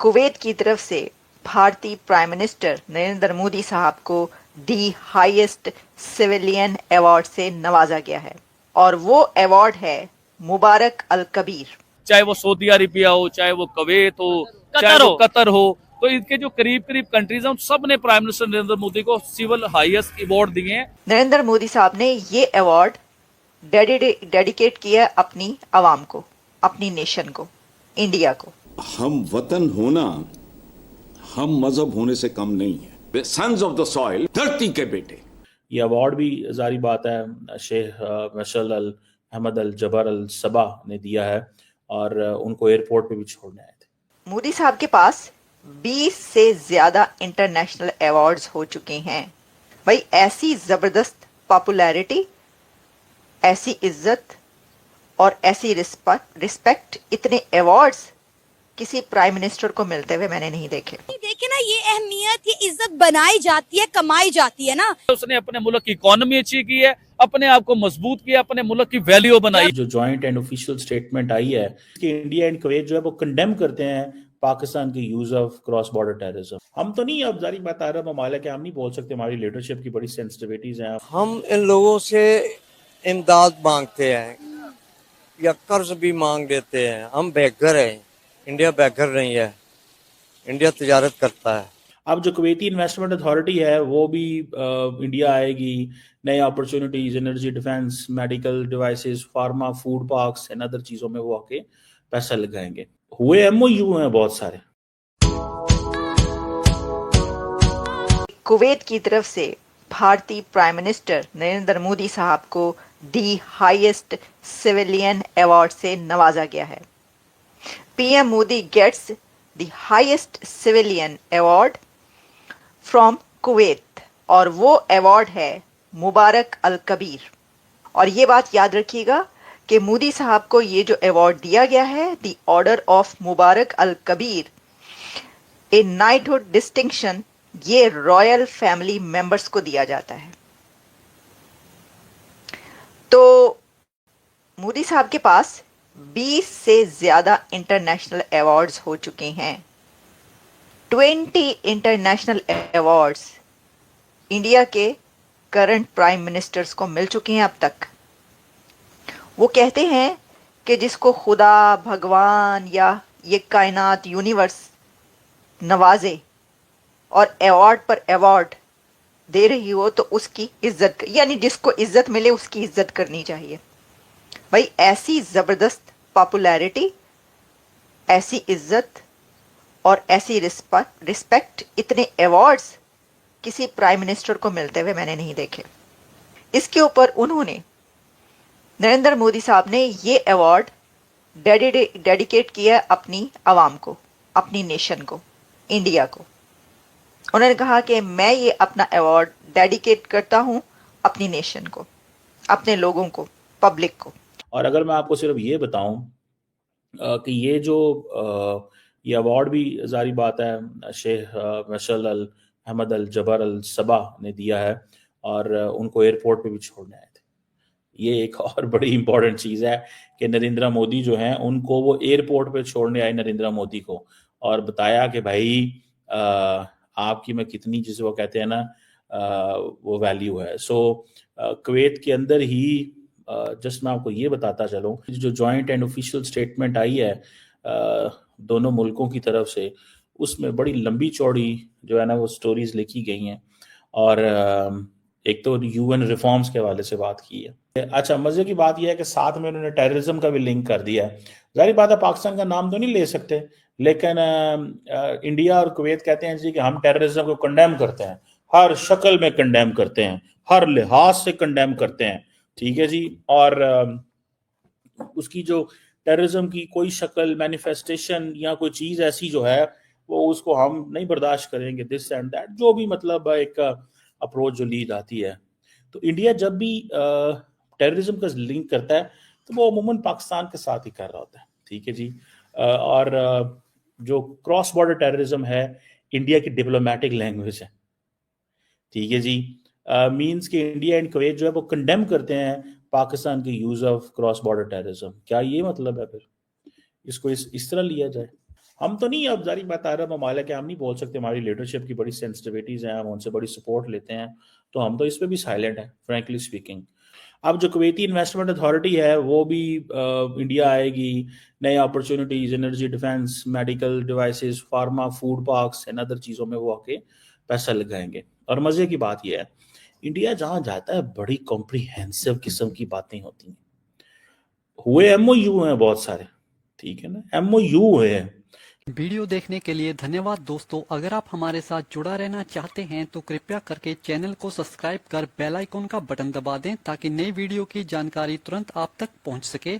Kuwait की तरफ से भारतीय प्राइम मिनिस्टर नरेंद्र मोदी साहब को दी हाईएस्ट सिविलियन अवार्ड से नवाजा गया है और वो अवार्ड है मुबारक अल कबीर। चाहे वो सऊदी अरेबिया हो, चाहे वो कुवैत हो, चाहे वो कतर हो, तो इनके जो करीब करीब कंट्रीज हैं उन सब ने प्राइम मिनिस्टर नरेंद्र मोदी को सिविल हाईएस्ट अवार्ड दिए हैं। नरेंद्र मोदी साहब ने ये अवार्ड डेडिकेट किया अपनी आवाम को, अपनी नेशन को, इंडिया को। हम वतन होना हम मजहब होने से कम नहीं है। सन्स ऑफ द सॉइल, धरती के बेटे। ये अवार्ड भी जारी बात है शेख मशल अल अहमद अल जबर अल सबा ने दिया है और उनको एयरपोर्ट पे भी छोड़ने आए थे। मोदी साहब के पास 20 से ज्यादा इंटरनेशनल अवार्ड्स हो चुके हैं। भाई ऐसी जबरदस्त पॉपुलैरिटी, ऐसी इज्जत और ऐसी रिस्पेक्ट, इतने अवार्ड्स किसी प्राइम मिनिस्टर को मिलते हुए मैंने नहीं देखे। देखिए ना, ये अहमियत, ये इज्जत बनाई जाती है, कमाई जाती है ना। उसने अपने मुल्क की इकोनॉमी अच्छी की है, अपने आप को मजबूत किया, अपने मुल्क की वैल्यू बनाई। जो जॉइंट एंड ऑफिशियल स्टेटमेंट आई है कि इंडिया एंड कुवैत जो है वो कंडेम करते हैं पाकिस्तान के use of cross border terrorism. हम तो नहीं, अब जारी बात अरब ममालिक है, हम नहीं बोल सकते, हमारी लीडरशिप की बड़ी सेंसिटिविटीज हैं। हम इन लोगों से इमदाद मांगते हैं या कर्ज भी मांग लेते हैं। हम बेघर हैं, इंडिया बेघर नहीं है, इंडिया तिजारत करता है। अब जो कुवैती इन्वेस्टमेंट अथॉरिटी है वो भी इंडिया आएगी, नए opportunities, energy, defence, medical devices, pharma, food parks and other चीजों में वो आके पैसा लगाएंगे। हुए एमओयू हैं बहुत सारे। कुवैत की तरफ से भारतीय प्राइम मिनिस्टर नरेंद्र मोदी साहब को दी हाईएस्ट सिविलियन अवार्ड से नवाजा गया है। PM Modi gets the highest civilian award from Kuwait और वो अवार्ड है मुबारक अल कबीर। और ये बात याद रखिएगा कि मोदी साहब को ये जो अवार्ड दिया गया है, the Order of Mubarak al Kabir, a knighthood distinction, ये रॉयल फैमिली मेंबर्स को दिया जाता है। तो मोदी साहब के पास 20 से ज्यादा इंटरनेशनल अवार्ड्स हो चुके हैं। 20 इंटरनेशनल अवार्ड्स इंडिया के करंट प्राइम मिनिस्टर्स को मिल चुके हैं अब तक। वो कहते हैं कि जिसको खुदा, भगवान या ये कायनात, यूनिवर्स नवाजे और अवार्ड पर अवार्ड दे रही हो तो उसकी इज्जत, यानी जिसको इज्जत मिले उसकी इज्जत करनी चाहिए। भाई ऐसी जबरदस्त पॉपुलैरिटी, ऐसी इज्जत और ऐसी रिस्पेक्ट, इतने अवार्ड्स किसी प्राइम मिनिस्टर को मिलते हुए मैंने नहीं देखे। इसके ऊपर उन्होंने, नरेंद्र मोदी साहब ने ये अवार्ड डेडिकेट किया अपनी आवाम को, अपनी नेशन को, इंडिया को। उन्होंने कहा कि मैं ये अपना अवार्ड डेडिकेट करता हूं अपनी नेशन को, अपने लोगों को, पब्लिक को। और अगर मैं आपको सिर्फ ये बताऊं कि ये जो ये अवार्ड भी जारी बात है शेख मशल अल अहमद अल जबर अल सबा ने दिया है और उनको एयरपोर्ट पे भी छोड़ने आए थे। ये एक और बड़ी इंपॉर्टेंट चीज़ है कि नरेंद्र मोदी जो हैं उनको वो एयरपोर्ट पे छोड़ने आए, नरेंद्र मोदी को, और बताया कि भाई आपकी मैं कितनी, जिसे वो कहते हैं ना वो वैल्यू है। सो कुवैत के अंदर ही जस्ट मैं आपको ये बताता चलूँ, जो जॉइंट एंड ऑफिशियल स्टेटमेंट आई है दोनों मुल्कों की तरफ से, उसमें बड़ी लंबी चौड़ी जो है ना वो स्टोरीज लिखी गई हैं और एक तो यूएन रिफॉर्म्स के हवाले से बात की है। अच्छा, मजे की बात यह है कि साथ में उन्होंने टेररिज्म का भी लिंक कर दिया है। जाहिर बात है पाकिस्तान का नाम तो नहीं ले सकते, लेकिन इंडिया और कुवैत कहते हैं जी कि हम टेररिज्म को कंडेम करते हैं, हर शक्ल में कंडेम करते हैं, हर लिहाज से कंडेम करते हैं, ठीक है जी। और उसकी जो टेररिज्म की कोई शक्ल, मैनिफेस्टेशन या कोई चीज ऐसी जो है वो उसको हम नहीं बर्दाश्त करेंगे, दिस एंड दैट, जो भी मतलब एक अप्रोच जो ली जाती है। तो इंडिया जब भी टेररिज्म का लिंक करता है तो वो अमूमन पाकिस्तान के साथ ही कर रहा होता है, ठीक है जी। और जो क्रॉस बॉर्डर टेररिज्म है इंडिया की डिप्लोमेटिक लैंग्वेज है, ठीक है जी। मींस कि इंडिया एंड कुवैत जो है वो कंडेम करते हैं पाकिस्तान के use of cross border terrorism. क्या ये मतलब है फिर इसको इस तरह लिया जाए? हम तो नहीं, अब जारी बात अरब ममालिक है, हम नहीं बोल सकते, हमारी लीडरशिप की बड़ी सेंसिटिविटीज हैं, हम उनसे बड़ी सपोर्ट लेते हैं, तो हम तो इस पे भी साइलेंट है फ्रैंकली स्पीकिंग। अब जो कुवैती इन्वेस्टमेंट अथॉरिटी है वो भी इंडिया आएगी, नए opportunities, energy, defence, medical devices, pharma, food parks and other चीज़ों में वो आके पैसा लगाएंगे। और मज़े की बात यह है, इंडिया जहाँ जाता है बड़ी कॉम्प्रिहेंसिव किस्म की बातें होती हैं, हुए एमओयू हैं बहुत सारे, ठीक है ना, एमओयू हुए हैं। वीडियो देखने के लिए धन्यवाद दोस्तों। अगर आप हमारे साथ जुड़ा रहना चाहते हैं तो कृपया करके चैनल को सब्सक्राइब कर बेल आइकन का बटन दबा दें ताकि नई वीडियो की जानकारी तुरंत आप तक पहुंच सके।